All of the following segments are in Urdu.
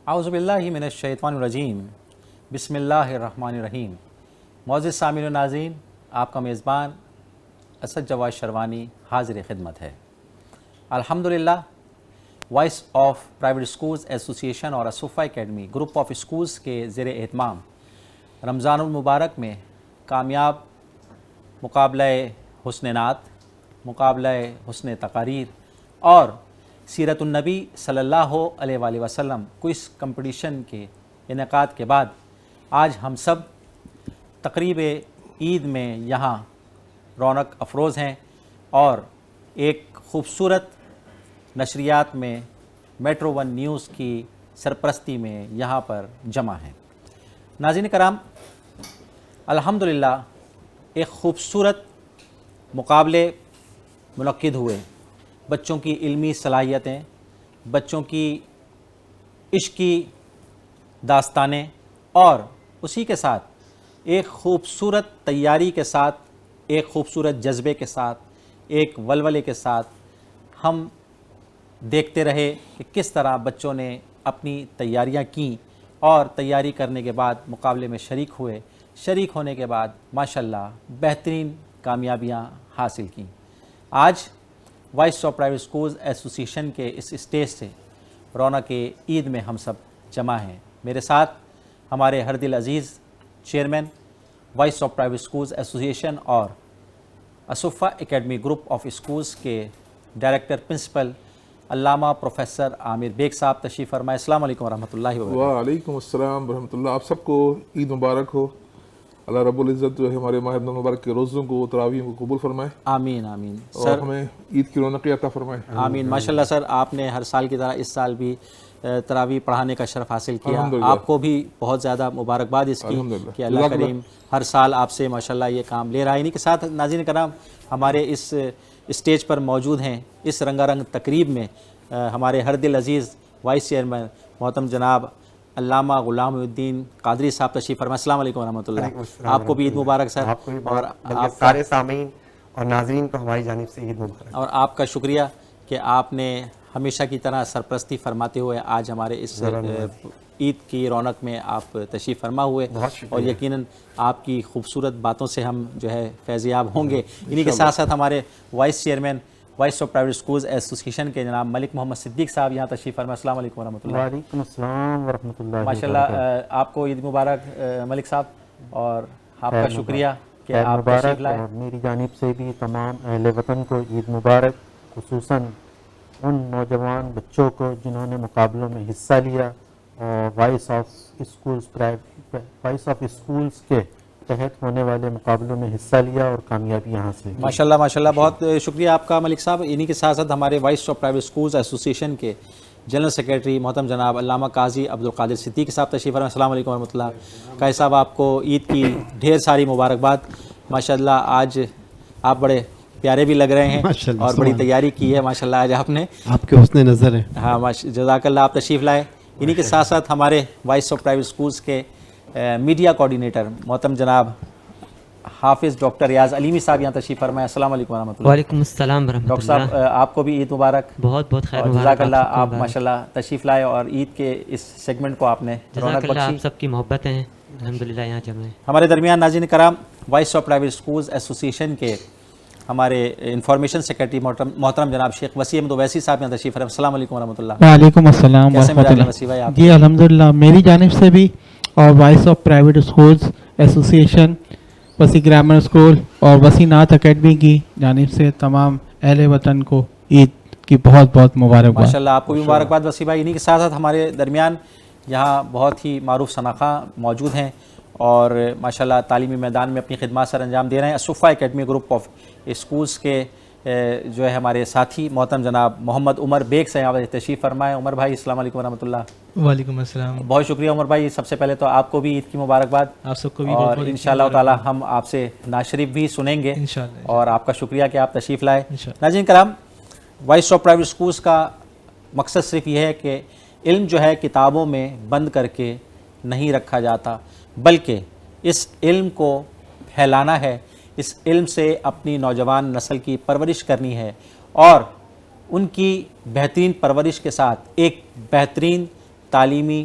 اعوذ باللہ من الشیطان الرجیم بسم اللہ الرحمن الرحیم۔ معزز سامعین و ناظرین، آپ کا میزبان اسد جواد شروانی حاضر خدمت ہے۔ الحمدللہ voice of private schools association اور اصوفہ اکیڈمی گروپ آف اسکولز کے زیر اہتمام رمضان المبارک میں کامیاب مقابلہ حسن نعت، مقابلہ حسن تقاریر اور سیرت النبی صلی اللہ علیہ وآلہ وسلم کوئز کمپٹیشن کے انعقاد کے بعد آج ہم سب تقریب عید میں یہاں رونق افروز ہیں اور ایک خوبصورت نشریات میں میٹرو ون نیوز کی سرپرستی میں یہاں پر جمع ہیں۔ ناظرین کرام، الحمدللہ ایک خوبصورت مقابلے منعقد ہوئے۔ بچوں کی علمی صلاحیتیں، بچوں کی عشقی داستانیں اور اسی کے ساتھ ایک خوبصورت تیاری کے ساتھ، ایک خوبصورت جذبے کے ساتھ، ایک ولولے کے ساتھ ہم دیکھتے رہے کہ کس طرح بچوں نے اپنی تیاریاں کیں اور تیاری کرنے کے بعد مقابلے میں شریک ہوئے۔ شریک ہونے کے بعد ماشاءاللہ بہترین کامیابیاں حاصل کیں۔ آج وائس آف پرائیویٹ اسکولز ایسوسی ایشن کے اس اسٹیج سے رونق عید میں ہم سب جمع ہیں۔ میرے ساتھ ہمارے ہر دل عزیز chairman vice of private schools association اور اصوفہ اکیڈمی گروپ آف اسکولز کے ڈائریکٹر پرنسپل علامہ پروفیسر عامر بیگ صاحب تشریف فرمائے۔ السلام علیکم ورحمۃ اللہ وبرکاتہ۔ وعلیکم السلام ورحمۃ اللہ۔ آپ سب کو عید مبارک ہو۔ اللہ رب العزت جو ہے ہمارے ماہ رمضان مبارک کے روزوں کو، تراویح کو قبول فرمائے، آمین آمین اور ہمیں عید کی رونقیں عطا فرمائے۔ آمین۔ ماشاءاللہ سر، آپ نے ہر سال کی طرح اس سال بھی تراویح پڑھانے کا شرف حاصل کیا۔ آپ کو بھی بہت زیادہ مبارکباد اس کی کہ اللہ کریم ہر سال آپ سے ماشاءاللہ یہ کام لے رہا ہے۔ انہی کے ساتھ ناظرین کرام، ہمارے اس اسٹیج پر موجود ہیں اس رنگا رنگ تقریب میں ہمارے ہر دل عزیز وائس چیئرمین محترم جناب علامہ غلام الدین قادری صاحب تشریف فرمائے۔ السلام علیکم ورحمۃ اللہ۔ آپ کو بھی عید مبارک سر، اور آپ سارے سامعین اور ناظرین کو ہماری جانب سے عید مبارک۔ اور آپ کا شکریہ کہ آپ نے ہمیشہ کی طرح سرپرستی فرماتے ہوئے آج ہمارے اس عید کی رونق میں آپ تشریف فرما ہوئے، اور یقیناً آپ کی خوبصورت باتوں سے ہم جو ہے فیض یاب ہوں گے۔ انہی کے ساتھ ساتھ ہمارے vice chairman vice of private schools ایسوسی ایشن کے جناب ملک محمد صدیق صاحب یہاں تشریف فرمائے۔ السلام علیکم ورحمۃ اللہ۔ وعلیکم السلام ورحمۃ اللہ۔ ماشاءاللہ آپ کو عید مبارک ملک صاحب، اور آپ کا شکریہ کہ آپ تشریف لائے۔ اور میری جانب سے بھی تمام اہل وطن کو عید مبارک، خصوصاً ان نوجوان بچوں کو جنہوں نے مقابلوں میں حصہ لیا اور وائس آف اسکولز کے تحت ہونے والے مقابلوں میں حصہ لیا اور کامیابیاں حاصل کی۔ ماشاءاللہ ماشاءاللہ، بہت شکریہ آپ کا ملک صاحب۔ انہی کے ساتھ ساتھ ہمارے وائس آف پرائیویٹ اسکولز ایسوسی ایشن کے جنرل سیکریٹری محترم جناب علامہ قاضی عبدالقادر صدیقی صاحب تشریف فرمائے۔ السلام علیکم ورحمۃ اللہ۔ قاضی صاحب، آپ کو عید کی ڈھیر ساری مبارکباد۔ ماشاءاللہ آج آپ بڑے پیارے بھی لگ رہے ہیں اور بڑی تیاری کی ہے ماشاءاللہ آج آپ نے، آپ کے حسن نظر ہے۔ ہاں جزاک اللہ، آپ تشریف لائے۔ انہی کے ساتھ ساتھ ہمارے وائس آف پرائیویٹ اسکولز کے میڈیا کوآرڈینیٹر محترم جناب حافظ ڈاکٹر ریاض علیمی صاحب یہاں تشریف فرمائے۔ السلام علیکم ورحمۃ اللہ۔ وعلیکم السلام ورحمۃ اللہ۔ ڈاکٹر صاحب آپ کو بھی عید مبارک، بہت بہت خیر مبارک۔ جزاک اللہ، آپ ماشاءاللہ تشریف لائے اور عید کے اس سیگمنٹ کو آپ نے رونق جزاک اللہ، بخشی۔ آپ سب کی محبتیں ہیں الحمدللہ یہاں جمع ہیں۔ ہمارے درمیان ناظرین کرام، وائس آف پرائیویٹ اسکولز ایسوسی ایشن کے ہمارے انفارمیشن سیکریٹری محترم جناب شیخ وسیع احمد اویسی صاحب یہاں تشریف فرمائے۔ السلام علیکم ورحمۃ اللہ۔ وعلیکم السلام کیسے ورحمۃ مزاج ہیں اللہ۔ وسیع بھائی آپ؟ جی الحمدللہ، میری جانب سے بھی اور وائس آف پرائیویٹ اسکولز ایسوسی ایشن، وسیع گرامر اسکول اور وسیع نعت اکیڈمی کی جانب سے تمام اہل وطن کو عید کی بہت بہت مبارکباد۔ ماشاءاللہ آپ کو بھی مبارکباد وسیع بھائی۔ انہی کے ساتھ ساتھ ہمارے درمیان یہاں بہت ہی معروف شناخواں موجود ہیں اور ماشاءاللہ تعلیمی میدان میں اپنی خدمات سر انجام دے رہے ہیں۔ اصوفہ اکیڈمی گروپ آف اسکولز کے جو ہے ہمارے ساتھی محترم جناب محمد عمر بیگ صاحب تشریف فرمائے۔ عمر بھائی السلام علیکم ورحمۃ اللہ۔ وعلیکم السلام۔ بہت شکریہ عمر بھائی، سب سے پہلے تو آپ کو بھی عید کی مبارکباد، آپ سب کو بھی اور انشاءاللہ تعالی ہم آپ سے نعت شریف بھی سنیں گے انشاءاللہ، اور آپ کا شکریہ کہ آپ تشریف لائے۔ انشاءاللہ۔ ناظرین کرام، وائس آف پرائیویٹ اسکولز کا مقصد صرف یہ ہے کہ علم جو ہے کتابوں میں بند کر کے نہیں رکھا جاتا، بلکہ اس علم کو پھیلانا ہے، اس علم سے اپنی نوجوان نسل کی پرورش کرنی ہے اور ان کی بہترین پرورش کے ساتھ ایک بہترین تعلیمی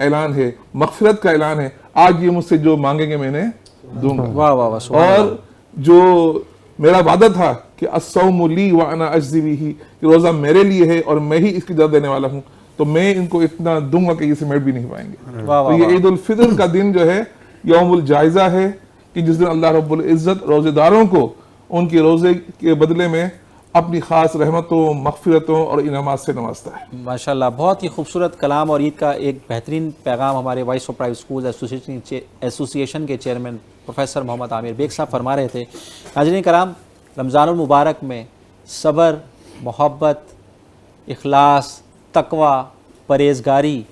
اعلان ہے, مغفرت کا اعلان ہے. آج یہ مجھ سے جو مانگیں گے میں نے دوں گا. واہ واہ واہ سبحان اور اللہ. جو میرا وعدہ تھا کہ الصوم لی وانا اجزی بہ, کہ روزہ میرے لیے ہے اور میں ہی اس کی جزا دینے والا ہوں, تو میں ان کو اتنا دوں گا کہ یہ سمیٹ بھی نہیں پائیں گے. واہ تو واہ یہ واہ. عید الفطر کا دن جو ہے یوم الجائزہ ہے, کہ جس دن اللہ رب العزت روزے داروں کو ان کے روزے کے بدلے میں اپنی خاص رحمتوں, مغفرتوں اور انعامات سے نوازتا ہے. ماشاءاللہ, بہت ہی خوبصورت کلام اور عید کا ایک بہترین پیغام ہمارے وائس آف پرائیویٹ اسکولز ایسوسی ایشن کے چیئرمین پروفیسر محمد عامر بیگ صاحب فرما رہے تھے. ناظرین کرام, رمضان المبارک میں صبر, محبت, اخلاص, تقوی, پرہیزگاری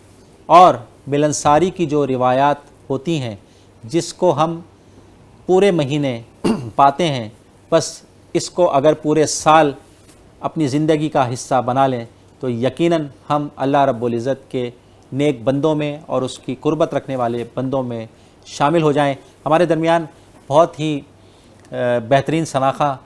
اور ملنساری کی جو روایات ہوتی ہیں, جس کو ہم پورے مہینے پاتے ہیں, بس اس کو اگر پورے سال اپنی زندگی کا حصہ بنا لیں تو یقیناً ہم اللہ رب العزت کے نیک بندوں میں اور اس کی قربت رکھنے والے بندوں میں شامل ہو جائیں. ہمارے درمیان بہت ہی بہترین شناخہ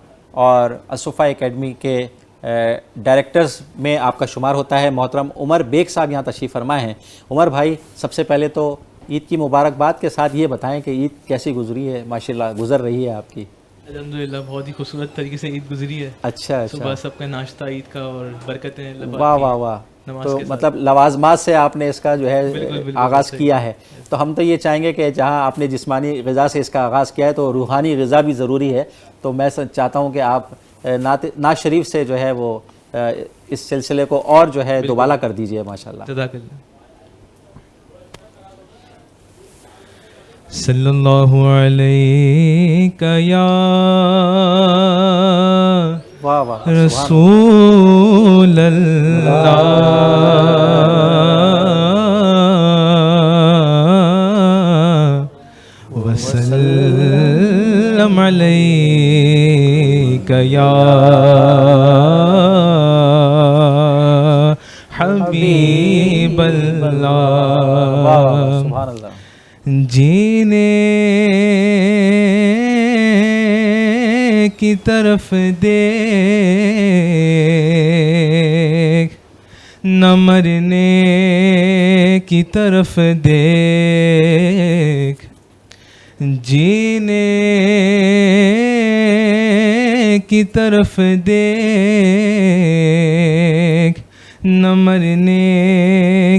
اور الصفا اکیڈمی کے ڈائریکٹرز میں آپ کا شمار ہوتا ہے محترم عمر بیگ صاحب یہاں تشریف فرمائے ہیں. عمر بھائی, سب سے پہلے تو عید کی مبارکباد کے ساتھ یہ بتائیں کہ عید کیسی گزری ہے؟ ماشاءاللہ گزر رہی ہے آپ کی. الحمدللہ بہت ہی خوبصورت طریقے سے عید گزری ہے. اچھا صبح اچھا, سب کا ناشتہ عید کا اور برکتیں اللہ پاک واہ کی واہ واہ. نماز تو کے ساتھ. مطلب لوازمات سے آپ نے اس کا جو ہے بالکل آغاز صحیح. کیا ہے. تو ہم تو یہ چاہیں گے کہ جہاں آپ نے جسمانی غذا سے اس کا آغاز کیا ہے تو روحانی غذا بھی ضروری ہے. تو میں چاہتا ہوں کہ آپ نعت شریف سے جو ہے وہ اس سلسلے کو اور جو ہے دوبالا کر دیجئے. ماشاءاللہ. جزاک اللہ. صلی اللہ علیہ یا واہ واہ رسول اللہ وسلم علیک یا حبیب اللہ. سبحان اللہ. جینے کی طرف دیکھ, نہ مرنے کی طرف دیکھ. جینے کی طرف دیکھ, نہ مرنے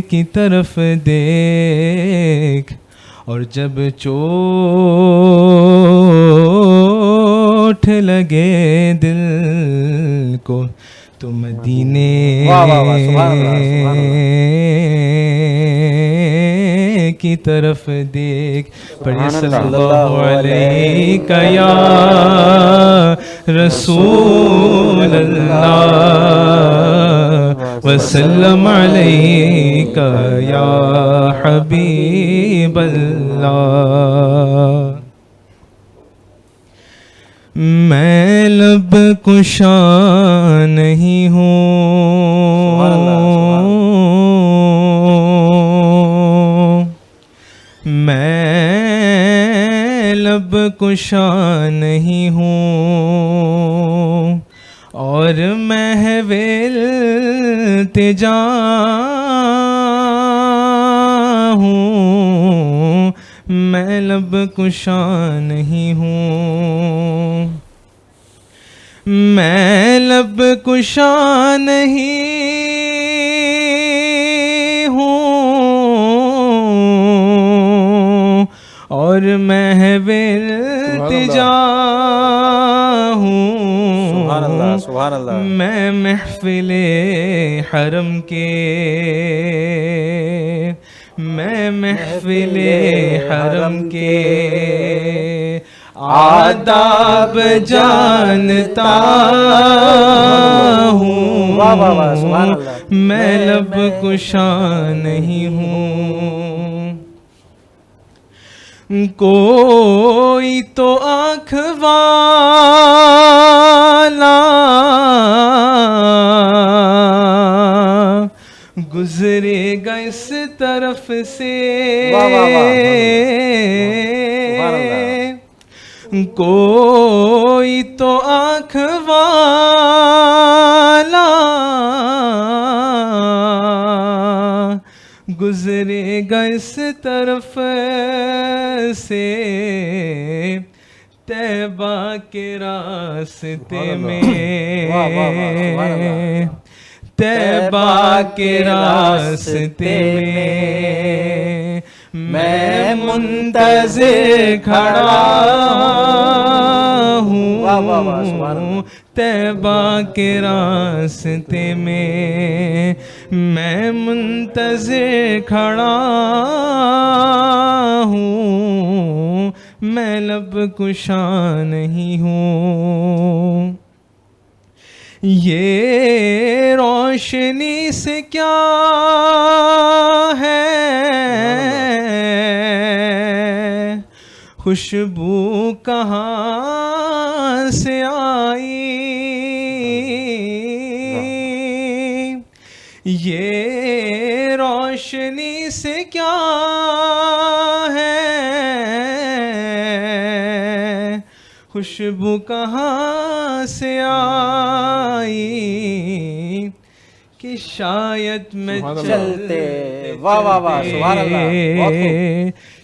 کی طرف دیکھ. اور جب چوٹ لگے دل کو تو مدینے کی طرف دیکھ. پڑھیے صلی اللہ علیہ یا رسول اللہ وسلم علیک یا حبیب اللہ. میں لب کشا نہیں ہوں, میں لب کشا نہیں ہوں, اور محو التجا ہوں. میں لب کشا نہیں ہوں, میں لب کشا نہیں ہوں, اور محو التجا ہوں. سبحان اللہ سبحان اللہ. میں محفل حرم کے, میں محفل حرم کے آداب جانتا ہوں. میں لب کشا نہیں ہوں. کوئی تو آنکھ والا گزرے گا اس طرف سے, کوئی تو آنکھ والا گزرے گا اس طرف سے طیبہ کے راستے میں، طیبہ کے راستے میں میں منتظر کھڑا ہوں، طیبہ کے راستے میں میں منتظر کھڑا ہوں، میں لب کشا نہیں ہوں۔ یہ روشنی سے کیا ہے خوشبو کہاں سے آئی، یہ روشنی سے کیا ہے خوشبو کہاں سے آئی، کہ شاید میں چلتے واہ واہ واہ سبحان اللہ بہت خوب،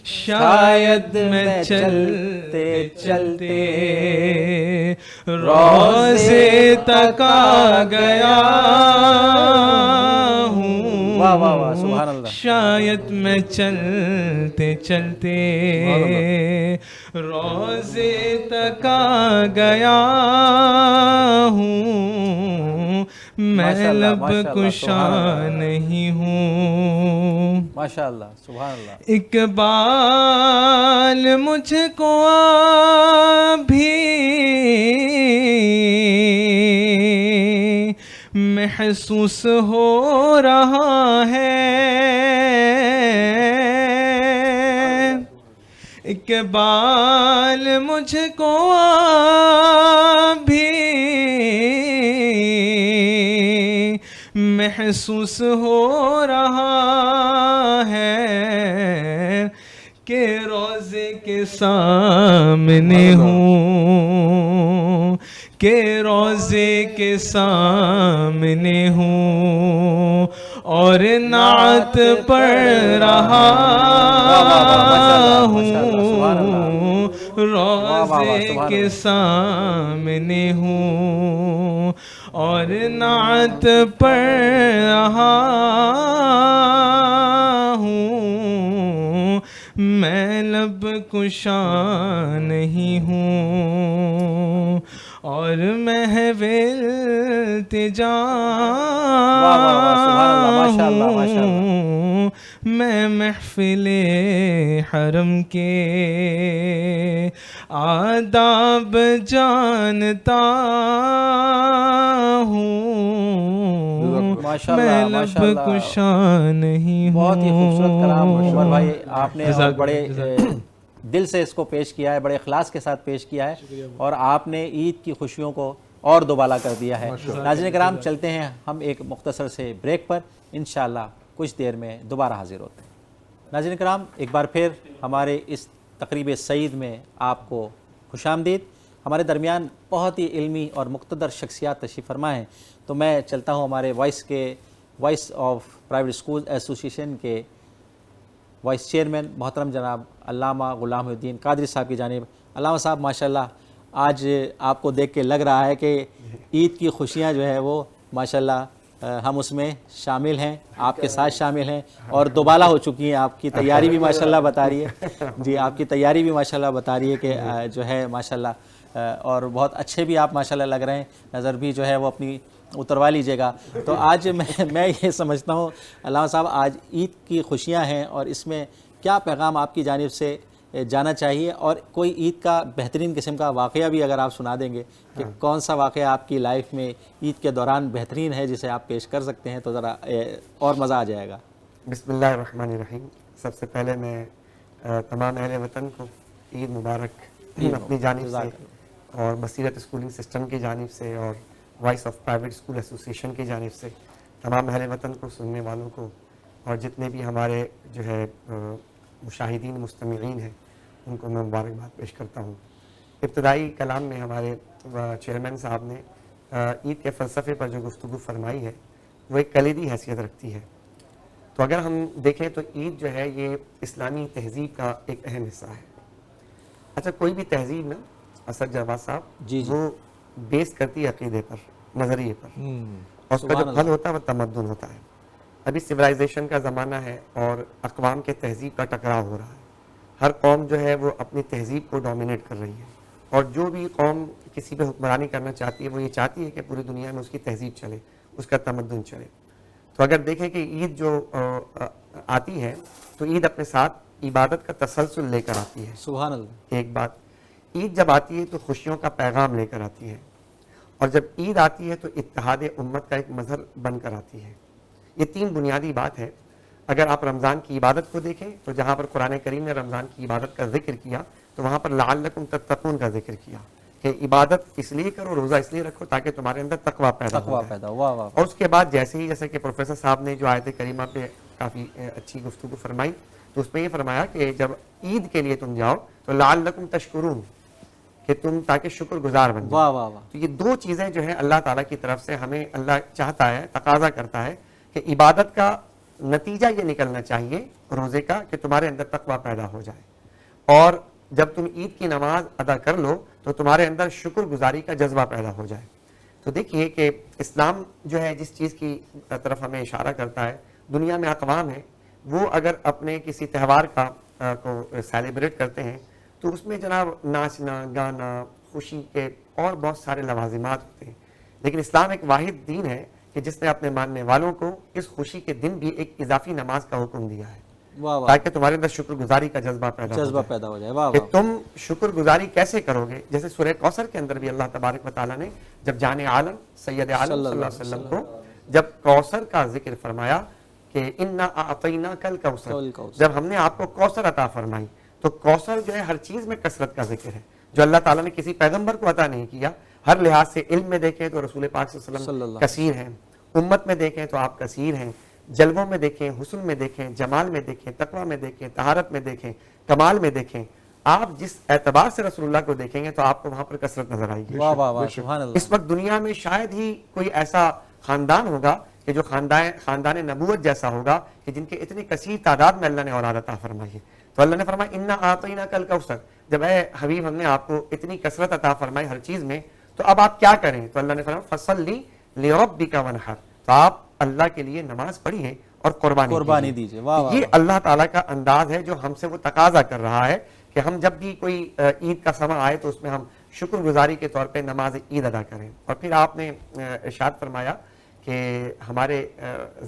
شاید میں چلتے چلتے روضے تک آ گیا ہوں، واہ واہ واہ سبحان اللہ، شاید میں چلتے چلتے روضے تک آ گیا ہوں، میں لب کشا نہیں ہوں۔ ماشاء اللہ سبحان اللہ۔ اقبال مجھ کو ابھی محسوس ہو رہا ہے، اقبال مجھ کو ابھی محسوس ہو رہا ہے کہ روضے کے سامنے ہوں، کہ روضے کے سامنے ہوں اور نعت پڑھ رہا ہوں، روضے کے سامنے ہوں اور نعت پڑھ رہا ہوں، میں لب کشا نہیں ہوں اور محو التجا ہوں، میں محفل حرم کے آداب جانتا ہوں، میں لب کشا نہیں ہوں۔ بہت ہی خوبصورت کلام عمر بھائی آپ نے، اور بڑے دل سے اس کو پیش کیا ہے، بڑے اخلاص کے ساتھ پیش کیا ہے، اور آپ نے عید کی خوشیوں کو اور دوبالا کر دیا ہے۔ ناظرین کرام چلتے ہیں ہم ایک مختصر سے بریک پر، انشاءاللہ کچھ دیر میں دوبارہ حاضر ہوتے ہیں۔ ناظرین کرام ایک بار پھر ہمارے اس تقریب سعید میں آپ کو خوش آمدید۔ ہمارے درمیان بہت ہی علمی اور مقتدر شخصیات تشریف فرما ہیں، تو میں چلتا ہوں ہمارے وائس آف پرائیویٹ اسکول ایسوسی ایشن کے وائس چیئرمین محترم جناب علامہ غلام محی الدین قادری صاحب کی جانب۔ علامہ صاحب ماشاءاللہ آج آپ کو دیکھ کے لگ رہا ہے کہ عید کی خوشیاں جو ہے وہ ماشاءاللہ ہم اس میں شامل ہیں، آپ کے ساتھ شامل ہیں، اور دوبالا ہو چکی ہیں۔ آپ کی تیاری بھی ماشاءاللہ بتا رہی ہے، جی آپ کی تیاری بھی ماشاءاللہ بتا رہی ہے کہ جو ہے ماشاءاللہ، اور بہت اچھے بھی آپ ماشاءاللہ لگ رہے ہیں، نظر بھی جو ہے وہ اپنی اتروا لیجیے گا۔ تو آج میں یہ سمجھتا ہوں علامہ صاحب آج عید کی خوشیاں ہیں، اور اس میں کیا پیغام آپ کی جانب سے جانا چاہیے، اور کوئی عید کا بہترین قسم کا واقعہ بھی اگر آپ سنا دیں گے کہ کون سا واقعہ آپ کی لائف میں عید کے دوران بہترین ہے جسے آپ پیش کر سکتے ہیں، تو ذرا اور مزہ آ جائے گا۔ بسم اللہ الرحمن الرحیم۔ سب سے پہلے میں تمام اہل وطن کو عید مبارک اپنی جانب سے اور بصیرت اسکولنگ سسٹم کی جانب سے اور وائس آف پرائیویٹ اسکول ایسوسی ایشن کی جانب سے تمام اہل وطن کو، سننے والوں کو، اور جتنے بھی ہمارے جو ہے مشاہدین مستمعین ہیں ان کو میں مبارکباد پیش کرتا ہوں۔ ابتدائی کلام میں ہمارے چیئرمین صاحب نے عید کے فلسفے پر جو گفتگو فرمائی ہے وہ ایک کلیدی حیثیت رکھتی ہے۔ تو اگر ہم دیکھیں تو عید جو ہے یہ اسلامی تہذیب کا ایک اہم حصہ ہے. اچھا کوئی بھی تہذیب نا اسد جواد صاحب جی جی. وہ بیس کرتی ہے عقیدے پر, نظریے پر, اور اس کا سبحان جو اللہ. پھل ہوتا ہے وہ تمدن ہوتا ہے. ابھی سویلائزیشن کا زمانہ ہے اور اقوام کے تہذیب کا ٹکراؤ ہو رہا ہے. ہر قوم جو ہے وہ اپنی تہذیب کو ڈومینیٹ کر رہی ہے, اور جو بھی قوم کسی پہ حکمرانی کرنا چاہتی ہے وہ یہ چاہتی ہے کہ پوری دنیا میں اس کی تہذیب چلے, اس کا تمدن چلے. تو اگر دیکھیں کہ عید جو آتی ہے تو عید اپنے ساتھ عبادت کا تسلسل لے کر آتی ہے. سبحان اللہ. ایک بات, عید جب آتی ہے تو خوشیوں کا پیغام لے کر آتی ہے, اور جب عید آتی ہے تو اتحاد امت کا ایک مظہر بن کر آتی ہے. یہ تین بنیادی بات ہے. اگر آپ رمضان کی عبادت کو دیکھیں تو جہاں پر قرآن کریم نے رمضان کی عبادت کا ذکر کیا تو وہاں پر لعلکم تتقون کا ذکر کیا کہ عبادت اس لیے کرو, روزہ اس لیے رکھو تاکہ تمہارے اندر تقویٰ پیدا ہو تقویٰ جائے. پیدا. واہ واہ. اور اس کے بعد جیسے کہ پروفیسر صاحب نے جو آیت کریمہ پہ کافی اچھی گفتگو فرمائی, تو اس میں یہ فرمایا کہ جب عید کے لیے تم جاؤ تو لعلکم تشکرون, کہ تم تاکہ شکر گزار بن جاؤ. واہ واہ واہ. تو یہ دو چیزیں جو ہیں اللہ تعالیٰ کی طرف سے ہمیں اللہ چاہتا ہے, تقاضا کرتا ہے کہ عبادت کا نتیجہ یہ نکلنا چاہیے روزے کا کہ تمہارے اندر تقویٰ پیدا ہو جائے, اور جب تم عید کی نماز ادا کر لو تو تمہارے اندر شکر گزاری کا جذبہ پیدا ہو جائے. تو دیکھیے کہ اسلام جو ہے جس چیز کی طرف ہمیں اشارہ کرتا ہے, دنیا میں اقوام ہیں وہ اگر اپنے کسی تہوار کو سیلیبریٹ کرتے ہیں تو اس میں جناب ناچنا گانا خوشی کے اور بہت سارے لوازمات ہوتے ہیں, لیکن اسلام ایک واحد دین ہے کہ جس نے اپنے ماننے والوں کو اس خوشی کے دن بھی ایک اضافی نماز کا حکم دیا ہے, واہ واہ. تاکہ تمہارے اندر شکر گزاری کا جذبہ پیدا ہو جذبہ جائے. پیدا ہو جائے. واہ کہ واہ. تم شکر گزاری کیسے کرو گے, جیسے سورہ کوثر کے اندر بھی اللہ تبارک و تعالیٰ نے جب جان عالم سید عالم صلی اللہ علیہ وسلم کو جب کوثر کا ذکر فرمایا کہ انا اعطیناک الکوثر, جب ہم نے آپ کو کوثر عطا فرمائی, تو کوثر جو ہے ہر چیز میں کثرت کا ذکر ہے جو اللہ تعالیٰ نے کسی پیغمبر کو عطا نہیں کیا. ہر لحاظ سے علم میں دیکھیں تو رسول پاک صلی اللہ علیہ وسلم کثیر ہیں, امت میں دیکھیں تو آپ کثیر ہیں, جلووں میں دیکھیں, حسن میں دیکھیں, جمال میں دیکھیں, تقویٰ میں دیکھیں, طہارت میں دیکھیں, کمال میں دیکھیں, آپ جس اعتبار سے رسول اللہ کو دیکھیں گے تو آپ کو وہاں پر کثرت نظر آئے گی. واہ واہ واہ. سبحان اللہ. اس وقت دنیا میں شاید ہی کوئی ایسا خاندان ہوگا کہ جو خاندان نبوت جیسا ہوگا کہ جن کے اتنی کثیر تعداد میں اللہ نے اولاد عطا فرمائی ہے. تو اللہ نے فرمایا انا اعطیناک الکوثر, جب اے حبیب ہم نے آپ کو اتنی کثرت عطا فرمائی ہر چیز میں, تو اب آپ کیا کریں؟ تو اللہ نے فرمایا فصلی لربک وانحر, تو آپ اللہ کے لیے نماز پڑھیے اور قربانی دیجیے. واہ واہ. یہ اللہ تعالیٰ کا انداز ہے جو ہم سے وہ تقاضا کر رہا ہے کہ ہم جب بھی کوئی عید کا سماں آئے تو اس میں ہم شکر گزاری کے طور پہ نماز عید ادا کریں. اور پھر آپ نے ارشاد فرمایا کہ ہمارے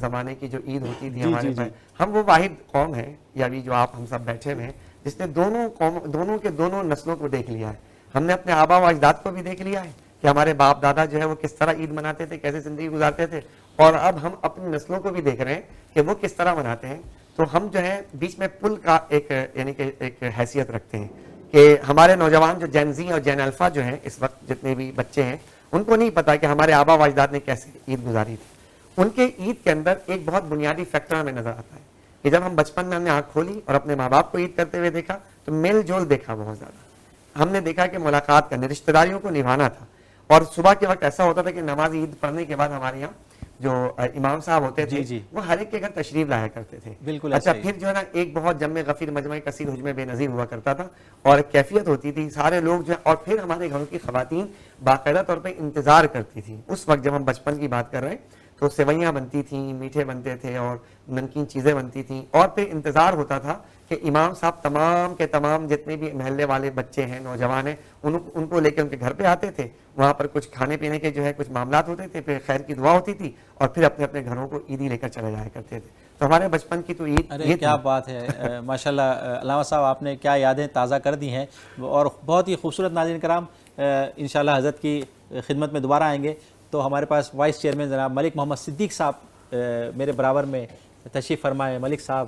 زمانے کی جو عید ہوتی تھی ہمارے ہم وہ واحد قوم ہیں, یا ابھی جو آپ ہم سب بیٹھے ہوئے ہیں, جس نے دونوں کے دونوں نسلوں کو دیکھ لیا ہے. ہم نے اپنے آبا و اجداد کو بھی دیکھ لیا ہے کہ ہمارے باپ دادا جو ہے وہ کس طرح عید مناتے تھے, کیسے زندگی گزارتے تھے, اور اب ہم اپنی نسلوں کو بھی دیکھ رہے ہیں کہ وہ کس طرح مناتے ہیں. تو ہم جو ہے بیچ میں پل کا ایک یعنی کہ ایک حیثیت رکھتے ہیں کہ ہمارے نوجوان جو جین زی اور جین الفا جو ہیں اس وقت جتنے بھی بچے ہیں ان کو نہیں پتا کہ ہمارے آبا و اجداد نے کیسے عید گزاری تھی. ان کے عید کے اندر ایک بہت بنیادی فیکٹر ہمیں نظر آتا ہے کہ جب ہم بچپن میں ہم نے آنکھ کھولی اور اپنے ماں باپ کو عید کرتے ہوئے دیکھا تو میل جول دیکھا بہت زیادہ. ہم نے دیکھا کہ ملاقات کرنے, رشتہ داریوں کو نبھانا تھا, اور صبح کے وقت ایسا ہوتا تھا کہ نماز عید پڑھنے کے بعد ہمارے یہاں جو امام صاحب ہوتے تھے وہ ہر ایک کے گھر تشریف لایا کرتے تھے. بالکل. اچھا پھر جو ہے نا ایک بہت جمع غفیر مجمع کثیر حجم بے نظیر ہوا کرتا تھا, اور ایک کیفیت ہوتی تھی, سارے لوگ جو ہے, اور پھر ہمارے گھروں کی خواتین باقاعدہ طور پہ انتظار کرتی تھیں. اس وقت جب ہم بچپن کی بات کر رہے ہیں تو سوئیاں بنتی تھیں, میٹھے بنتے تھے اور نمکین چیزیں بنتی تھیں, اور پھر انتظار ہوتا تھا کہ امام صاحب تمام کے تمام جتنے بھی محلے والے بچے ہیں, نوجوان ہیں, ان کو لے کے ان کے گھر پہ آتے تھے. وہاں پر کچھ کھانے پینے کے جو ہے کچھ معاملات ہوتے تھے, پھر خیر کی دعا ہوتی تھی, اور پھر اپنے اپنے گھروں کو عیدی لے کر چلے جایا کرتے تھے. تو ہمارے بچپن کی تو عید ارے کیا بات ہے ماشاءاللہ. علامہ صاحب آپ نے کیا یادیں تازہ کر دی ہیں, اور بہت ہی خوبصورت. ناظرین کرام انشاءاللہ حضرت کی خدمت میں دوبارہ آئیں گے. تو ہمارے پاس وائس چیئرمین جناب ملک محمد صدیق صاحب میرے برابر میں تشریف فرمائے. ملک صاحب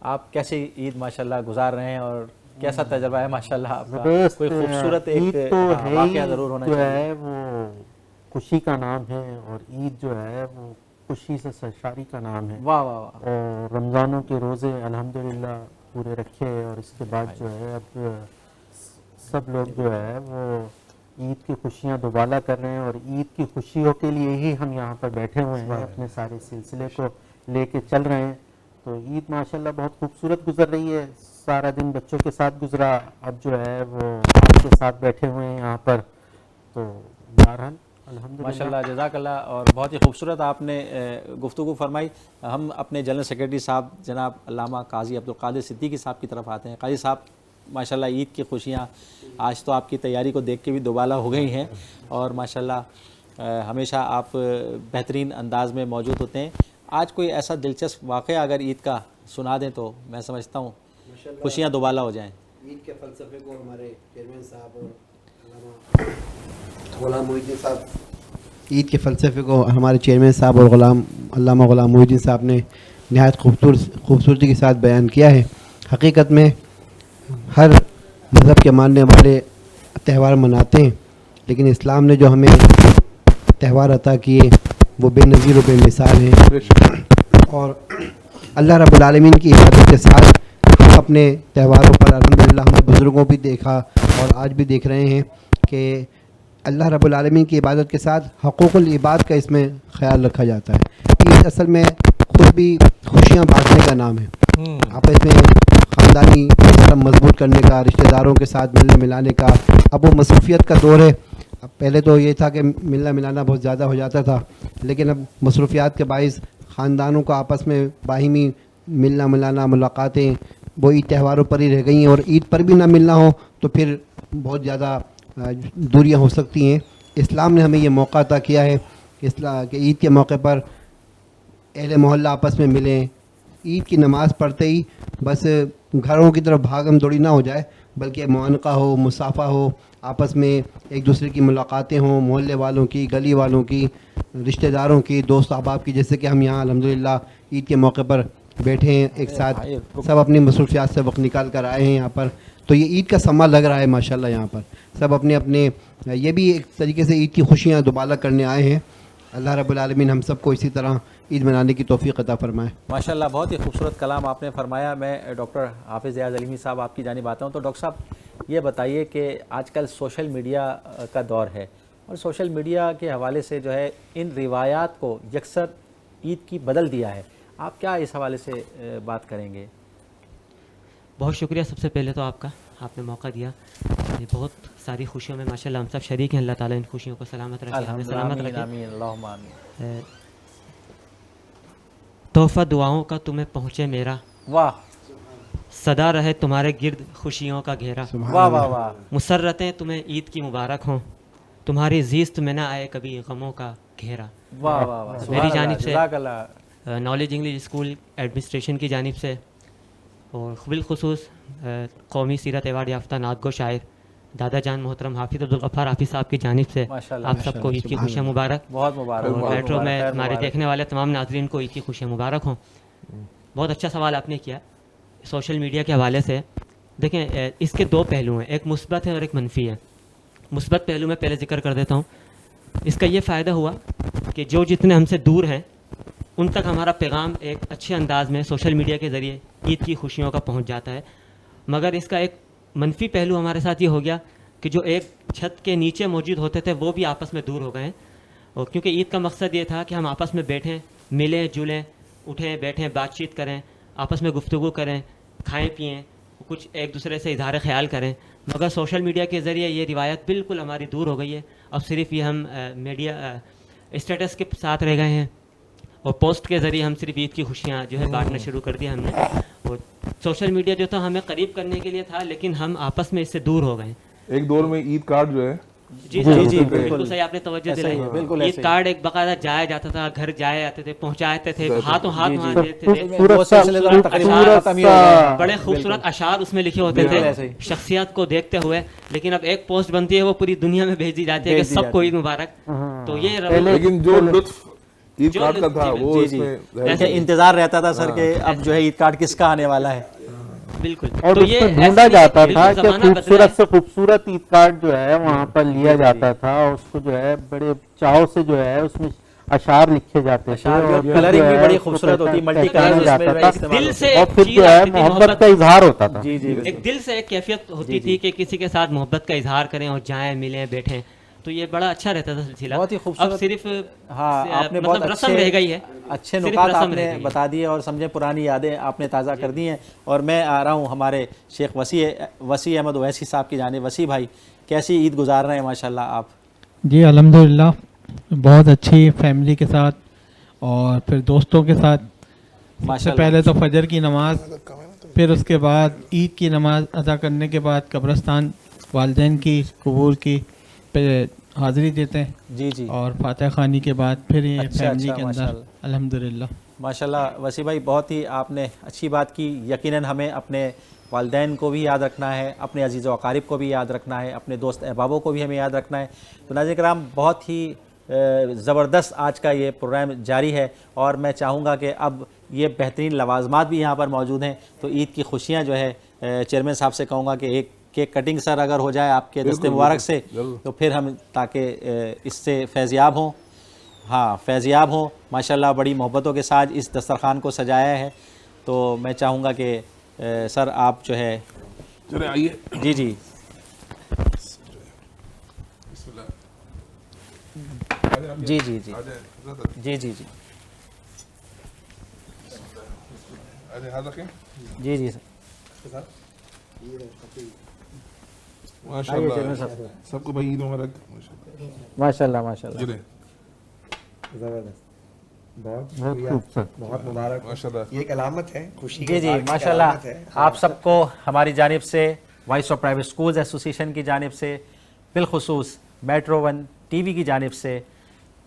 آپ کیسے عید ماشاءاللہ گزار رہے ہیں اور کیسا تجربہ ہے ماشاءاللہ آپ کا؟ کوئی خوبصورت ایک واقعہ ضرور ہونا جو چاہیے. ہے وہ خوشی کا نام ہے, اور عید جو ہے وہ خوشی سے سرشاری کا نام ہے. واہ واہ واہ. اور رمضانوں کے روزے الحمدللہ پورے رکھے, اور اس کے بعد جو ہے اب سب لوگ جو ہے وہ عید کی خوشیاں دوبالا کر رہے ہیں, اور عید کی خوشیوں کے لیے ہی ہم یہاں پر بیٹھے ہوئے ہیں, اپنے سارے سلسلے کو لے کے چل رہے ہیں. تو عید ماشاءاللہ بہت خوبصورت گزر رہی ہے. سارا دن بچوں کے ساتھ گزرا, اب جو ہے وہ آپ کے ساتھ بیٹھے ہوئے ہیں یہاں پر. تو بہرحال الحمدللہ ماشاء اللہ, جزاک اللہ. اور بہت ہی خوبصورت آپ نے گفتگو فرمائی. ہم اپنے جنرل سیکریٹری صاحب جناب علامہ قاضی عبدالقادر صدیقی صاحب کی طرف آتے ہیں. قاضی صاحب ماشاء اللہ عید کی خوشیاں آج تو آپ کی تیاری کو دیکھ کے بھی دوبالا ہو گئی ہیں, اور ماشاء اللہ ہمیشہ آپ بہترین انداز میں موجود ہوتے ہیں. آج کوئی ایسا دلچسپ واقعہ اگر عید کا سنا دیں تو میں سمجھتا ہوں خوشیاں دوبالا ہو جائیں. عید کے فلسفے کو ہمارے چیئرمین صاحب اور علامہ غلام محی الدین صاحب, عید کے فلسفے کو ہمارے چیئرمین صاحب اور علامہ غلام محی الدین صاحب نے نہایت خوبصورتی کے ساتھ بیان کیا ہے. حقیقت میں ہر مذہب کے ماننے والے تہوار مناتے ہیں, لیکن اسلام نے جو ہمیں تہوار عطا کیے وہ بے نظیر و بے مثال ہیں. اور اللہ رب العالمین کی عبادت کے ساتھ ہم اپنے تہواروں پر الحمدللہ ہم نے بزرگوں بھی دیکھا اور آج بھی دیکھ رہے ہیں کہ اللہ رب العالمین کی عبادت کے ساتھ حقوق العباد کا اس میں خیال رکھا جاتا ہے. عید اصل میں خود بھی خوشیاں بانٹنے کا نام ہے. آپس میں خاندانی طرح مضبوط کرنے کا, رشتہ داروں کے ساتھ ملنے ملانے کا. اب وہ مصروفیت کا دور ہے. اب پہلے تو یہ تھا کہ ملنا ملانا بہت زیادہ ہو جاتا تھا, لیکن اب مصروفیات کے باعث خاندانوں کو آپس میں باہمی ملنا ملانا, ملاقاتیں وہ عید تہواروں پر ہی رہ گئی ہیں. اور عید پر بھی نہ ملنا ہو تو پھر بہت زیادہ دوریاں ہو سکتی ہیں. اسلام نے ہمیں یہ موقع عطا کیا ہے کہ عید کے موقع پر اہل محلہ آپس میں ملیں. عید کی نماز پڑھتے ہی بس گھروں کی طرف بھاگم دوڑی نہ ہو جائے, بلکہ معانقہ ہو, مصافحہ ہو, آپس میں ایک دوسرے کی ملاقاتیں ہوں, محلے والوں کی, گلی والوں کی, رشتہ داروں کی, دوست احباب کی. جیسے کہ ہم یہاں الحمدللہ عید کے موقع پر بیٹھے ہیں ایک ساتھ, سب اپنی مصروفیات سے وقت نکال کر آئے ہیں یہاں پر. تو یہ عید کا سما لگ رہا ہے ماشاءاللہ. یہاں پر سب اپنے اپنے یہ بھی ایک طریقے سے عید کی خوشیاں دوبالا کرنے آئے ہیں. اللہ رب العالمین ہم سب کو اسی طرح عید منانے کی توفیق عطا فرمائے. ماشاءاللہ بہت ہی خوبصورت کلام آپ نے فرمایا. میں ڈاکٹر حافظ ریاض علیمی صاحب آپ کی جانب آتا ہوں. تو ڈاکٹر صاحب یہ بتائیے کہ آج کل سوشل میڈیا کا دور ہے, اور سوشل میڈیا کے حوالے سے جو ہے ان روایات کو یکسر عید کی بدل دیا ہے. آپ کیا اس حوالے سے بات کریں گے؟ بہت شکریہ سب سے پہلے تو آپ نے موقع دیا. یہ بہت ساری خوشیوں میں ماشاءاللہ ہم سب شریک ہیں. اللہ تعالیٰ ان خوشیوں کو سلامت رکھے, ہمیں سلامت رکھے. آمین اللہم آمین. تحفہ دعاؤں کا تمہیں پہنچے میرا, واہ صدا رہے تمہارے گرد خوشیوں کا گھیرا. واہ واہ واہ. مسرتیں تمہیں عید کی مبارک ہوں, تمہاری زیست میں نہ آئے کبھی غموں کا گھیرا. واہ واہ واہ. میری جانب سے جزاک اللہ. نالج انگلش اسکول ایڈمنسٹریشن کی جانب سے, اور بالخصوص قومی سیرت ایوارڈ یافتہ نعت گو شاعر دادا جان محترم حافظ عبدالغفار حافظ صاحب کی جانب سے آپ سب کو عید کی خوشیاں مبارک. بہت مبارک. اور میٹرو میں ہمارے دیکھنے والے تمام ناظرین کو عید کی خوشیاں مبارک ہوں. بہت اچھا سوال آپ نے کیا سوشل میڈیا کے حوالے سے. دیکھیں اس کے دو پہلو ہیں, ایک مثبت ہے اور ایک منفی ہے. مثبت پہلو میں پہلے ذکر کر دیتا ہوں. اس کا یہ فائدہ ہوا کہ جو جتنے ہم سے دور ہیں ان تک ہمارا پیغام ایک اچھے انداز میں سوشل میڈیا کے ذریعے عید کی خوشیوں کا پہنچ جاتا ہے. مگر اس کا ایک منفی پہلو ہمارے ساتھ یہ ہو گیا کہ جو ایک چھت کے نیچے موجود ہوتے تھے وہ بھی آپس میں دور ہو گئے ہیں. اور کیونکہ عید کا مقصد یہ تھا کہ ہم آپس میں بیٹھیں, ملیں جلیں, اٹھیں بیٹھیں, بات چیت کریں, آپس میں گفتگو کریں, کھائیں پئیں, کچھ ایک دوسرے سے اظہار خیال کریں. مگر سوشل میڈیا کے ذریعے یہ روایت بالکل ہماری دور ہو گئی ہے. اب صرف یہ ہم میڈیا اسٹیٹس کے ساتھ رہ گئے ہیں, اور پوسٹ کے ذریعے ہم صرف عید کی خوشیاں جو ہے بانٹنا شروع کر دیا ہم نے. اور سوشل میڈیا جو تھا ہمیں قریب کرنے کے لیے تھا, لیکن ہم آپس میں اس سے دور ہو گئے. ایک دور میں عید کارڈ جو ہے جی جی جی بالکل صحیح آپ نے توجہ دلائی. عید کارڈ ایک باقاعدہ جایا جاتا تھا, گھر جائے جاتے تھے, پہنچاتے تھے, ہاتھوں ہاتھ وہاں دیتے تھے. بڑے خوبصورت اشعار اس میں لکھے ہوتے تھے شخصیت کو دیکھتے ہوئے. لیکن اب ایک پوسٹ بنتی ہے وہ پوری دنیا میں بھیج دی جاتی ہے کہ سب کو عید مبارک. تو یہ لیکن جو لطف عید کارڈ کا تھا وہ اس میں ایسے انتظار رہتا تھا سر کہ اب جو ہے عید کارڈ کس کا آنے والا ہے. بالکل. اور اس میں ڈھونڈا جاتا تھا کہ خوبصورت سے خوبصورت عید کارڈ جو ہے وہاں پر لیا جاتا تھا, اور اس کو جو ہے بڑے چاؤ سے جو ہے اس میں اشعار لکھے جاتے تھے, اور کلرنگ بھی بڑی خوبصورت ہوتی, ملٹی کلر جاتا تھا, دل سے اور پھر جو ہے محبت کا اظہار ہوتا تھا. جی جی ایک دل سے ایک کیفیت ہوتی تھی کہ کسی کے ساتھ محبت کا اظہار کریں اور جائیں ملیں بیٹھیں. تو یہ بڑا اچھا رہتا تھا سلسلہ. بہت ہی خوبصورت. اب صرف ہاں آپ نے بہت مطلب رسم رہ گئی ہے, اچھے صرف نکات آپ رسم نے رہ گئی ہے. بتا دیے اور سمجھے پرانی یادیں آپ نے تازہ کر دی ہیں. اور میں آ رہا ہوں ہمارے شیخ وسیع احمد اویسی صاحب کی جانب. وسیع بھائی کیسی عید گزار رہے ہیں ماشاءاللہ آپ؟ جی الحمدللہ بہت اچھی فیملی کے ساتھ اور پھر دوستوں کے ساتھ. سب سے پہلے تو فجر کی نماز, پھر اس کے بعد عید کی نماز ادا کرنے کے بعد قبرستان والدین کی قبور کی پہ حاضری دیتے ہیں. جی جی. اور فاتحہ خوانی کے بعد پھر یہ فیملی اچھا کے اندر الحمدللہ. ماشاءاللہ وسیع بھائی بہت ہی آپ نے اچھی بات کی. یقیناً ہمیں اپنے والدین کو بھی یاد رکھنا ہے, اپنے عزیز و اقارب کو بھی یاد رکھنا ہے, اپنے دوست احبابوں کو بھی ہمیں یاد رکھنا ہے. تو ناظرین کرام بہت ہی زبردست آج کا یہ پروگرام جاری ہے اور میں چاہوں گا کہ اب یہ بہترین لوازمات بھی یہاں پر موجود ہیں. تو عید کی خوشیاں جو ہے چیئرمین صاحب سے کہوں گا کہ ایک کیک کٹنگ سر اگر ہو جائے آپ کے دست مبارک سے تو پھر ہم تاکہ اس سے فیضیاب ہوں. ہاں فیضیاب ہوں. ماشاءاللہ بڑی محبتوں کے ساتھ اس دسترخوان کو سجایا ہے. تو میں چاہوں گا کہ سر آپ جو ہے چلے آئیے. جی جی جی جی جی جی جی جی جی جی سر ماشاء اللہ سب کو بھائی عید مبارک. ماشاء اللہ ماشاء اللہ. زبردست, بہت مبارک. ماشاء اللہ یہ ایک علامت ہے خوشی جی جی ماشاء اللہ. آپ سب کو ہماری جانب سے voice of private schools association کی جانب سے, بالخصوص میٹرو 1 ٹی وی کی جانب سے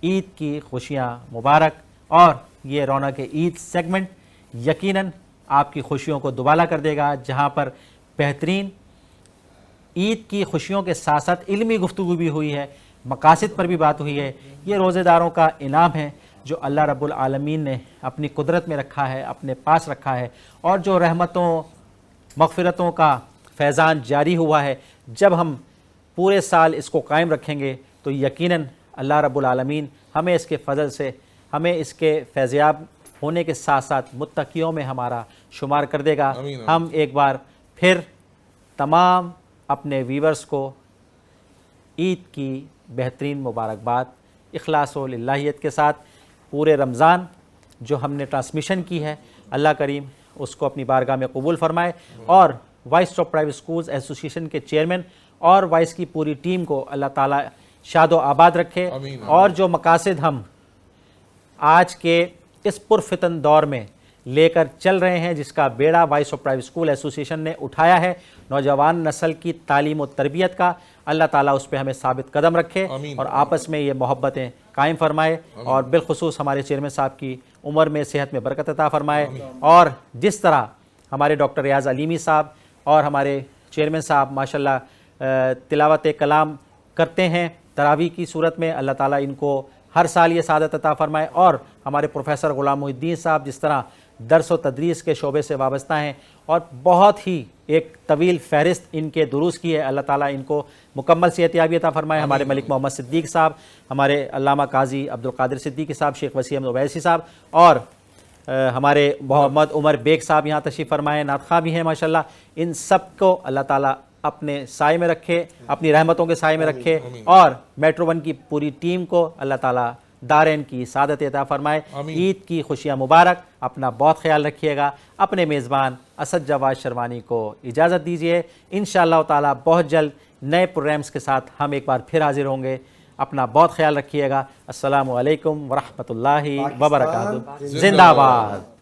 عید کی خوشیاں مبارک. اور یہ رونق عید سیگمنٹ یقیناً آپ کی خوشیوں کو دوبالا کر دے گا, جہاں پر بہترین عید کی خوشیوں کے ساتھ ساتھ علمی گفتگو بھی ہوئی ہے, مقاصد پر بھی بات ہوئی ہے. یہ روزے داروں کا انعام ہے جو اللہ رب العالمین نے اپنی قدرت میں رکھا ہے, اپنے پاس رکھا ہے, اور جو رحمتوں مغفرتوں کا فیضان جاری ہوا ہے. جب ہم پورے سال اس کو قائم رکھیں گے تو یقیناً اللہ رب العالمین ہمیں اس کے فضل سے, ہمیں اس کے فیضیاب ہونے کے ساتھ ساتھ متقیوں میں ہمارا شمار کر دے گا. ہم ایک بار پھر تمام اپنے ویورز کو عید کی بہترین مبارکباد اخلاص و للہیت کے ساتھ. پورے رمضان جو ہم نے ٹرانسمیشن کی ہے اللہ کریم اس کو اپنی بارگاہ میں قبول فرمائے, اور voice of private schools association کے چیئرمین اور وائس کی پوری ٹیم کو اللہ تعالیٰ شاد و آباد رکھے. اور جو مقاصد ہم آج کے اس پرفتن دور میں لے کر چل رہے ہیں, جس کا بیڑا voice of private school association نے اٹھایا ہے, نوجوان نسل کی تعلیم و تربیت کا, اللہ تعالیٰ اس پہ ہمیں ثابت قدم رکھے اور آپس میں یہ محبتیں قائم فرمائے, اور بالخصوص ہمارے چیئرمین صاحب کی عمر میں صحت میں برکت عطا فرمائے. اور جس طرح ہمارے ڈاکٹر ریاض علیمی صاحب اور ہمارے چیئرمین صاحب ماشاءاللہ تلاوت کلام کرتے ہیں تراویح کی صورت میں, اللہ تعالیٰ ان کو ہر سال یہ سعادت عطا فرمائے. اور ہمارے پروفیسر غلام محی الدین صاحب جس طرح درس و تدریس کے شعبے سے وابستہ ہیں اور بہت ہی ایک طویل فہرست ان کے دروس کی ہے, اللہ تعالیٰ ان کو مکمل صحتیابی عطا فرمائے. ہمارے ملک محمد صدیق صاحب, ہمارے علامہ قاضی عبدالقادر صدیقی صاحب, شیخ وسیع احمد اویسی صاحب, اور ہمارے محمد عمر بیگ صاحب یہاں تشریف فرمائے, نعت خواں بھی ہیں ماشاءاللہ. ان سب کو اللہ تعالیٰ اپنے سائے میں رکھے, اپنی رحمتوں کے سائے میں رکھے, اور میٹرو 1 کی پوری ٹیم کو اللہ تعالیٰ دارین کی سعادت عطا فرمائے. عید کی خوشیاں مبارک. اپنا بہت خیال رکھیے گا. اپنے میزبان اسد جواد شروانی کو اجازت دیجیے. انشاءاللہ تعالیٰ بہت جلد نئے پروگرامز کے ساتھ ہم ایک بار پھر حاضر ہوں گے. اپنا بہت خیال رکھیے گا. السلام علیکم ورحمۃ اللہ وبرکاتہ. زندہ باد.